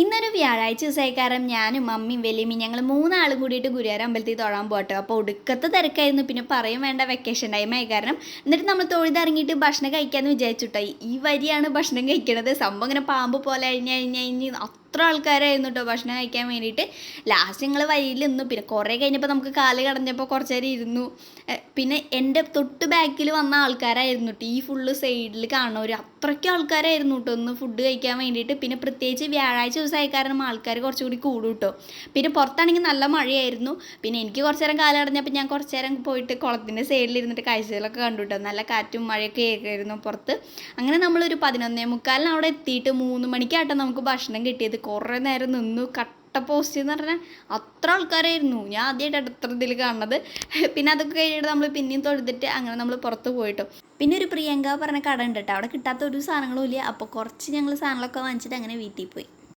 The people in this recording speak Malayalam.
ഇന്നൊരു വ്യാഴാഴ്ച ദിവസമായി കാരണം ഞാനും മമ്മിയും വലിയമ്മയും ഞങ്ങൾ മൂന്നാളും കൂടിയിട്ട് ഗുരുവായൂർ അമ്പലത്തിൽ തൊഴാൻ പോകട്ടോ. അപ്പോൾ ഒടുക്കത്തെ തിരക്കായിരുന്നു. പിന്നെ പറയും വേണ്ട, വെക്കേഷൻ ടൈമായി കാരണം. എന്നിട്ട് നമ്മൾ തൊഴുതിറങ്ങിയിട്ട് ഭക്ഷണം കഴിക്കാമെന്ന് വിചാരിച്ചുട്ടോ. ഈ വരിയാണ് ഭക്ഷണം കഴിക്കണത്. സംഭവം ഇങ്ങനെ പാമ്പ് പോലെ കഴിഞ്ഞ് അത്ര ആൾക്കാരായിരുന്നു കേട്ടോ ഭക്ഷണം കഴിക്കാൻ വേണ്ടിയിട്ട്. ലാസ്റ്റ് ഞങ്ങൾ വരിയിൽ നിന്നു. പിന്നെ കുറേ കഴിഞ്ഞപ്പോൾ നമുക്ക് കാല് കടഞ്ഞപ്പോൾ കുറച്ച് നേരം ഇരുന്നു. പിന്നെ എൻ്റെ തൊട്ട് ബാക്കിൽ വന്ന ആൾക്കാരായിരുന്നു കേട്ടോ ഈ ഫുള്ള് സൈഡിൽ കാണുന്നവർ. അത്രയ്ക്കും ആൾക്കാരായിരുന്നു കേട്ടോ ഒന്ന് ഫുഡ് കഴിക്കാൻ വേണ്ടിയിട്ട്. പിന്നെ പ്രത്യേകിച്ച് വ്യാഴാഴ്ച ദിവസമായി കാരണം ആൾക്കാർ കുറച്ചുകൂടി കൂടും കേട്ടോ. പിന്നെ പുറത്താണെങ്കിൽ നല്ല മഴയായിരുന്നു. പിന്നെ എനിക്ക് കുറച്ച് നേരം കാല് കടഞ്ഞപ്പോൾ ഞാൻ കുറച്ച് നേരം പോയിട്ട് കുളത്തിൻ്റെ സൈഡിലിരുന്നിട്ട് കാഴ്ചകളൊക്കെ കണ്ടു കേട്ടോ. നല്ല കാറ്റും മഴയൊക്കെ ആയിരുന്നു പുറത്ത്. അങ്ങനെ നമ്മളൊരു 11:45 അവിടെ എത്തിയിട്ട് 3 മണിക്കാട്ടോ നമുക്ക് ഭക്ഷണം കിട്ടിയത്. കുറേ നേരം നിന്നു. കട്ട പോസ്റ്റ് എന്ന് പറഞ്ഞാൽ അത്ര ആൾക്കാരായിരുന്നു. ഞാൻ ആദ്യമായിട്ട് അത്ര ഇതിൽ കാണുന്നത്. പിന്നെ അതൊക്കെ കഴിഞ്ഞിട്ട് നമ്മൾ പിന്നെയും തൊഴുതിട്ട് അങ്ങനെ നമ്മൾ പുറത്ത് പോയിട്ടോ. പിന്നെ ഒരു പ്രിയങ്ക പറഞ്ഞ കട ഉണ്ട് കേട്ടോ. അവിടെ കിട്ടാത്ത ഒരു സാധനങ്ങളും ഇല്ല. അപ്പോൾ കുറച്ച് ഞങ്ങൾ സാധനങ്ങളൊക്കെ വാങ്ങിച്ചിട്ട് അങ്ങനെ വീട്ടിൽ പോയി.